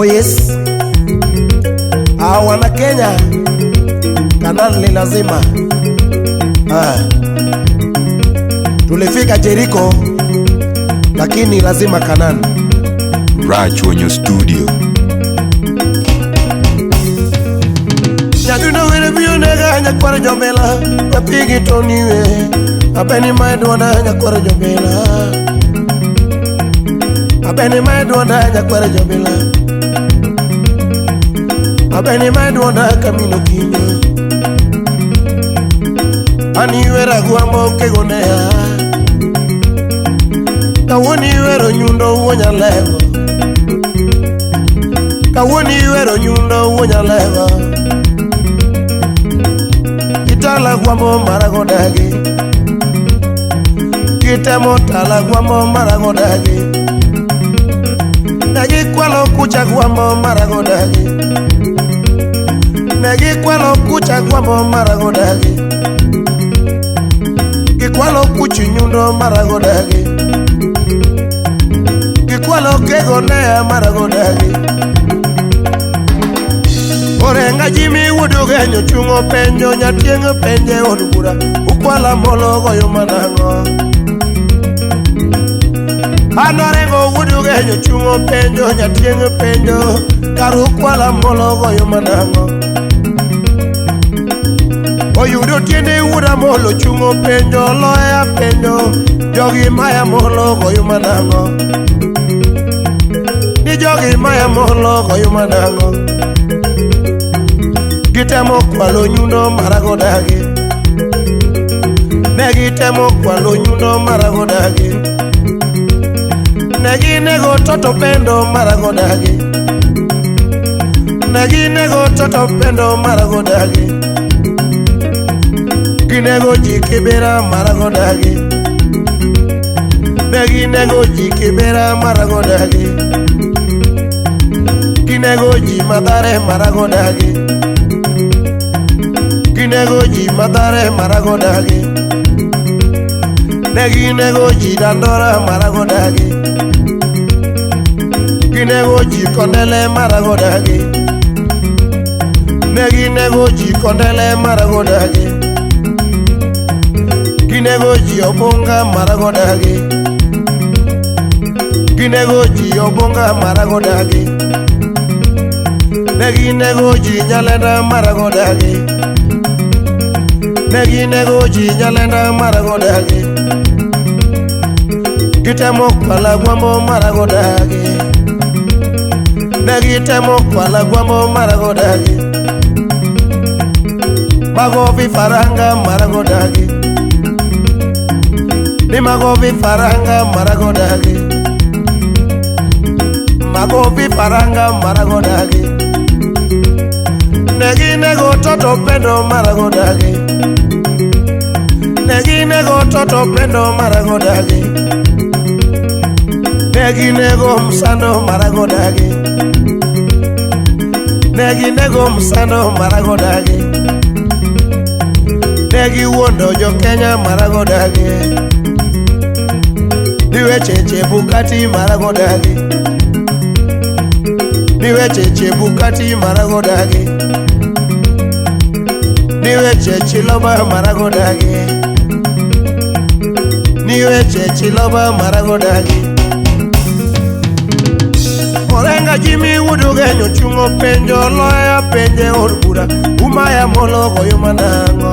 Oh yes, wana Kenya, Kanaan ni lazima. Tulifika Jericho, lakini lazima Kanaan. Raj on your studio. Nyaduna wele biyo nega nyakwara jomela, yapigi toniwe, abeni maedwana nyakwara jomela. Abeni maedwana nyakwara jomela. Abeni maedwana kamino kinyo. Aniwera guamo kegonea. Kawoni wero nyundo uwonya levo. Kawoni wero nyundo uwonya levo. Kitala guamo maragodagi. Kitemo tala guamo maragodagi. Nagi kwalo kucha guamo maragodagi. Nagi kwalo kucha guamo maragodagi. Kikwalo kuchi nyundo maragodagi. Kikwalo kegonea maragodagi. Orenga jimi wudugenyo chungo penjo nyatiengo penje odugura. Ukwala mologo yumanango. Anorengo wudugenyo chungo penjo nyatiengo penjo. Karu ukwala mologo yumanango. Oyudo tiende wuda molo chungo penjo loya penjo. Jogi maya mologo yumanango. Ni jogi maya mologo yumanango. Gitemo kwalo nyundo maragodagi. Negitemo kwalo nyundo maragodagi. Neginego toto pendo maragodagi. Neginego toto pendo maragodagi. Ginego jikibera maragodagi. Neginego jikibera maragodagi. Ginego jimadare maragodagi. Ginego jimadare maragodagi. Neginego jidandora maragodagi. Ginego jikondele maragodagi. Neginego jikondele maragodagi. Ginego jiobonga maragodagi. Ginego jiobonga maragodagi. Neginego jinyalenda maragodagi. Neginego jinyalenda maragodagi. Gitemo kwala guamo maragodagi. Negitemo kwala guamo maragodagi. Magovi faranga maragodagi. Ni magovi faranga maragodagi. Magovi faranga maragodagi. Neginego toto pendo maragodagi. Neginego toto pendo maragodagi. Neginego msano maragodagi. Neginego msano maragodagi. Negi wondo jo Kenya maragodagi. Niwe cheche bukati maragodagi. Niwe cheche bukati maragodagi. Niwe cheche loba maragodagi. Niwe cheche loba maragodagi. Orenga jimi wudugenyo chungo penjo loya penje odugura. Umaya mologo yumanango.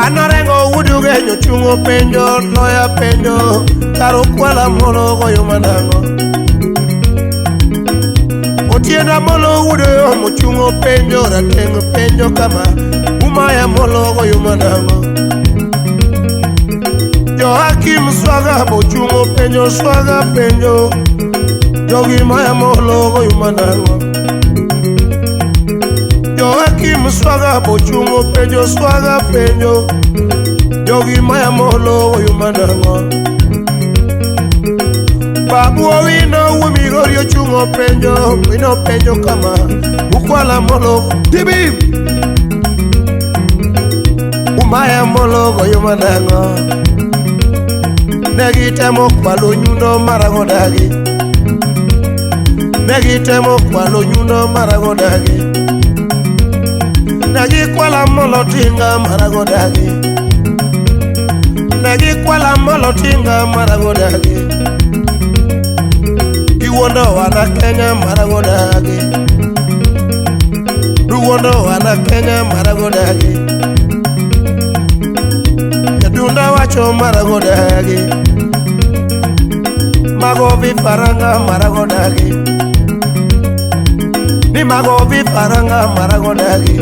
Anorengo wudugenyo chungo penjo loya penjo. Karu kwala mologo yumanango. Otienda molo wudo muchungo penjo ratengo penjo kama. Umaya mologo yumanango. Joakim swaga bochungo penjo swaga penjo. Jogi maya mologo yumanango. Joakim swaga bochungo penjo swaga penjo. Jogi maya mologo yumanango. Babu wino wumigorio chungo penjo. Wino penjo kama. Ukwala mologo Tibi. Umaya mologo yumanango. Negitemo kwalo nyundo maragodagi. negitemo kwalo nyundo maragodagi, negikwala molo tinga maragodagi, negikwala molo tinga maragodagi, iwondo wana Kenya maragodagi, duwondo wana Kenya maragodagi, jadunda wacho maragodagi, magovi faranga maragodagi, ni magovi faranga maragodagi,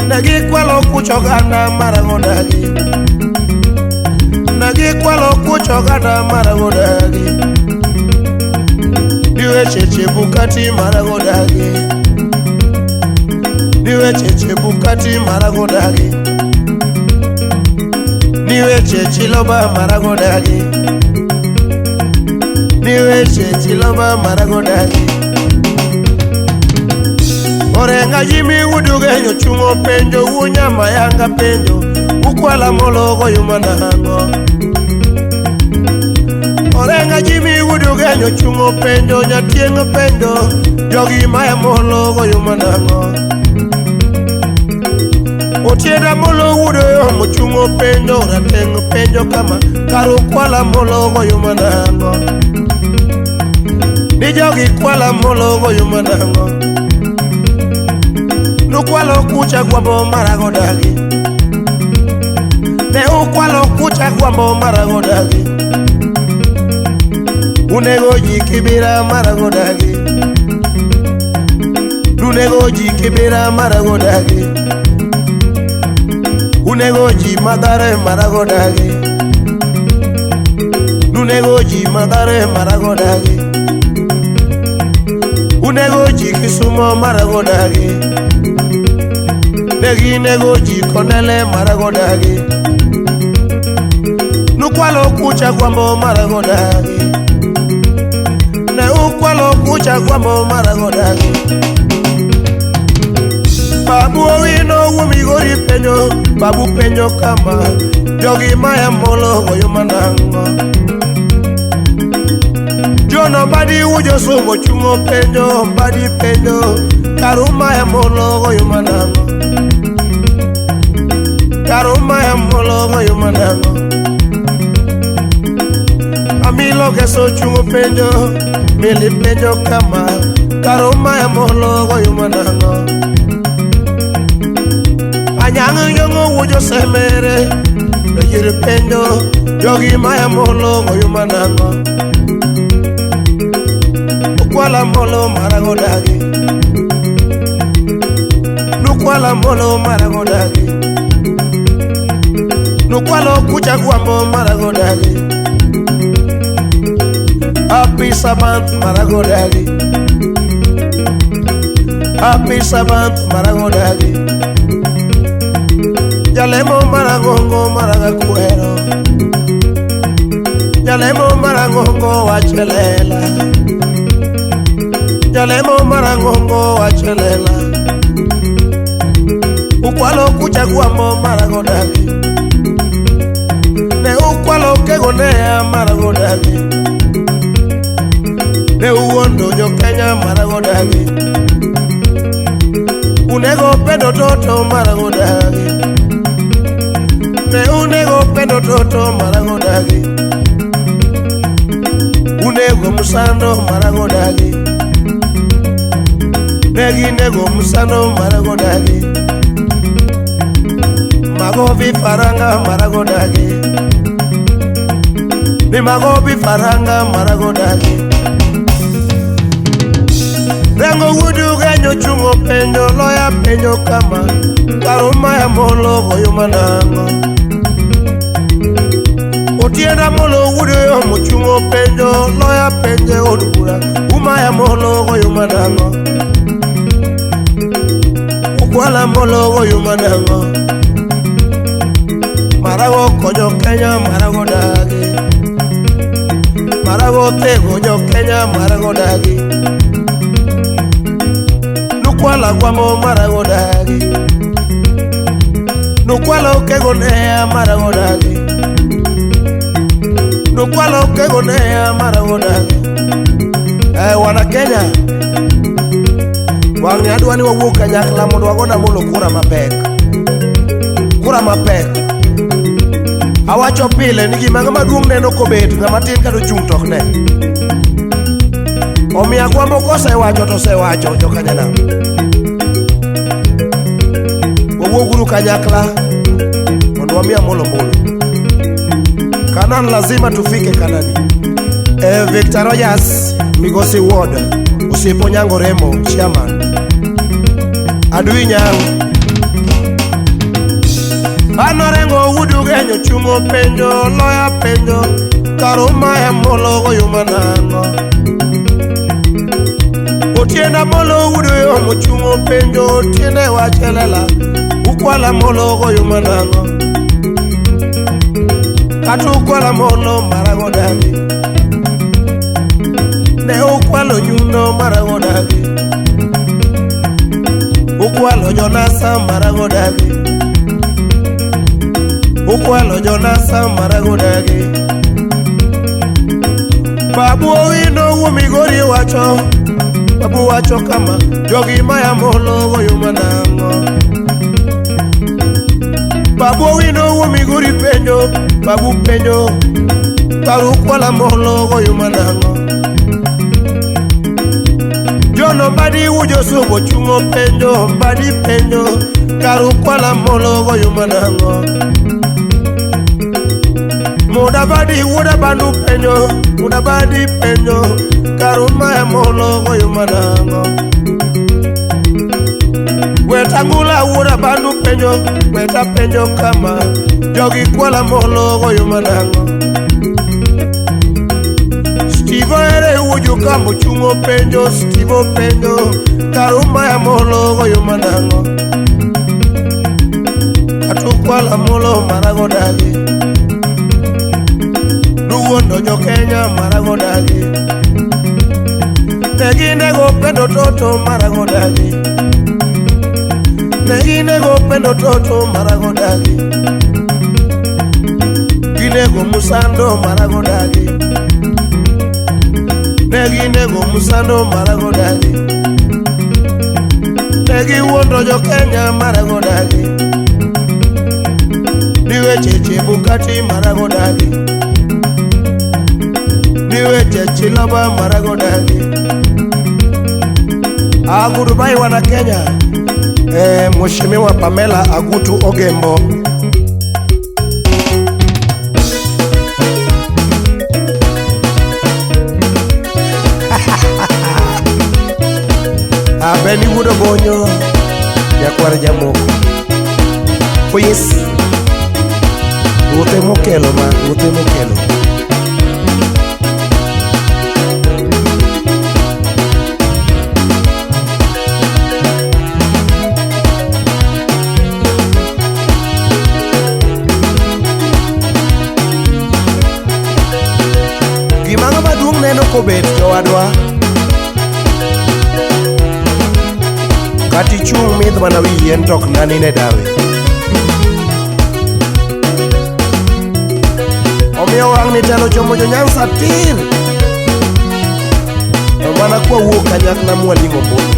negikwalo kucho ganda maragodagi, negikwalo kucho ganda maragodagi, niwe cheche bukati maragodagi, niwe cheche bukati maragodagi, niwe cheche loba maragodagi, niwe cheche loba maragodagi. Orenga jimi udugenyo chungo penjo, unyama yanga penjo, ukwala mologo yumanango. Orenga jimi udugenyo chungo penjo, nyatiengo penjo, jogi maya mologo yumanango. Otienda molo udoyo muchungo penjo, ratengo penjo kama, karu kwala mologo yumanango. Ni jogi kwala mologo yumanango. Nukwalo kucha gwambo maragodagi, ne ukwalo kucha gwambo maragodagi, unego jikibira maragodagi, unego jikibira maragodagi, unego jimadare maragodagi, unego jimadare maragodagi, unego jikisumo maragodagi, negi nego jikonele maragodagi, nukwalo kucha gwambo maragodagi, ne ukwalo kucha gwambo maragodagi. Babu owino wumigori penyo, babu penyo kama, jogi maya molo goyo manango. Jono badi ujo sobo chungo penyo, badi penyo, karuma ya molo goyo manango. Karuma ya mologo yumanango, amilo keso chungo penjo, mili penjo kama, karuma ya mologo yumanango. Anyango yongo ujo semere, yiri penjo, jogi maya mologo yumanango. Ukwala molo maragodagi, nukwala molo maragodagi, nukwalo kucha gwambo maragodagi, happy Sabbath maragodagi, happy Sabbath maragodagi, jalemo maragongo maragakuero, jalemo maragongo wachelela, jalemo maragongo wachelela, ukwalo kucha gwambo maragodagi, ne ukwalo kegonea maragodagi, ne uwondo jo Kenya maragodagi, unego pedo toto maragodagi, ne unego pedo toto maragodagi, unego musando maragodagi, negi nego musando maragodagi, magovi faranga maragodagi, ni magovi faranga maragodagi. Rengo wudu genyo chungo penjo, loya penjo kama, karuma ya molo goyo manango. Otienda molo wudu yo muchungo penjo, loya penje odubura, uma ya molo goyo manango. Ukwala molo goyo manango, marago kojo Kenya maragodagi, marago tego jo Kenya maragodagi, nukwala gwambo maragodagi, nukwala kegonea maragodagi, nukwala kegonea maragodagi, Wana Kenya, wang adwa ni wawuok kanyakla mondo wagona molo kura mapek. Kura mapek. Awacho pile ni gima maduong' neno kobet ng'ama tin kado chung' tok ne. Omiya kwambo kosewacho to sewacho jokanyana. Wawuoguru kanyakla mondo wamiya molo. Kanan lazima tufike Kanani. Victor Rogers, Migosi Ward, Usipo Nyango Remo, Chairman. Adui Nyang. Anorengo wudu genyo chungo penjo, loya penjo, karuma ya molo goyo manango. Otienda molo wudu yo chungo penjo, otiende wachelela, ukwala molo goyo manango. Katu ukwala molo marago dagi. Ne ukwalo nyundo marago dagi. Ukwalo Jonasa marago dagi. Ukwalo Jonasa marago dagi. Babu owino Migori wacho. Babu wacho kama jogi maya molo goyo manango. Babu owino Migori penjo. Babu penjo. Karu ukwala molo goyo manango. Jono badi ujo subo chungo penjo. Badi penjo. Karu ukwala molo goyo manango. Muda badi uda bandu penjo. Muda badi penjo. Karu maya molo goyo manango. Wetangula uda bandu penjo. Weta penjo kama jogi kwala molo goyo manango. Stivo ere uju kambo chungo penjo. Stivo penjo. Karuma ya molo goyo manango. Katu kwala molo marago dagi. Duwondo jo Kenya marago dagi. Negine go pendo toto marago dagi. Negine go pendo toto marago dagi. Gine go musando marago dagi. Negine go musando marago dagi. Negi wondo jo Kenya marago dagi. Niwe cheche bukati marago dagi. Niwe cheche laba marago dagi. Agurubai wana Kenya. Mheshimiwa Pamela Agutu Ogembo. Abeni wudo bonyo yakwar jamoko. Please. Ute mokelo. Gimanga maduong' neno kobet jowadwa. Kati chung midh mana wiyien tok nani ne dawe. Omiyo wang ni telo chomo jo Nyansa tin. Mana kwa wuok kanyakla mwaling'o mbulu.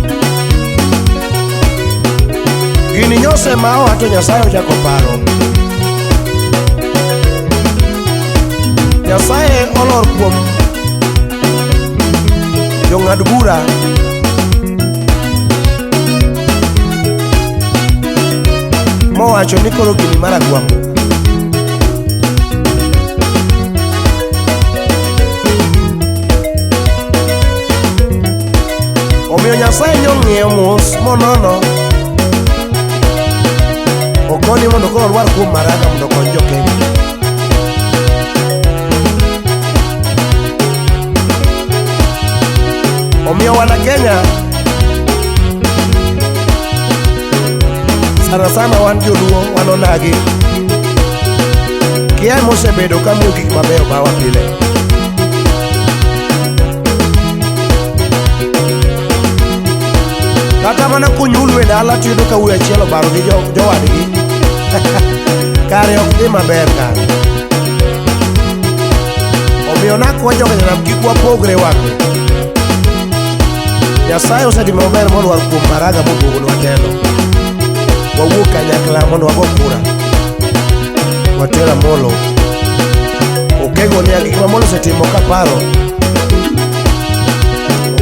Gini nyose mao ato Nyasaye ochako paro. Nyasaye olor kuom jong'ad bura mowacho ni koro gini maragwamo. Omiyo Nyasaye nyong'eyo mos monono. Okoni mondo koro lwar kuom maraga mondo kony jo Kenya. Omiyo wana Kenya sana wan joluo wanonagi. Kia mosebedo kamiyo gik mabeyo bawa pile. Kata mana kunyulu e dala tiyudo ka uwe achielo baro gi jowadgi. Kare ok dhi maber kare. Omiyo nakwa jokanyana kik wapogre wang'e. Nyasaye osetimo maber molwar kuom Maraga moduogonwa telo. Wawuok kanyakla mondo wago kura watera Molo. Okego ni gima Molo osetimo kaparo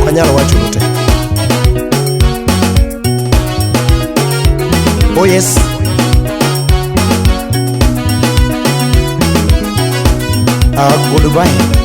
ok anyalo wacho te. Oh yes. Goodbye.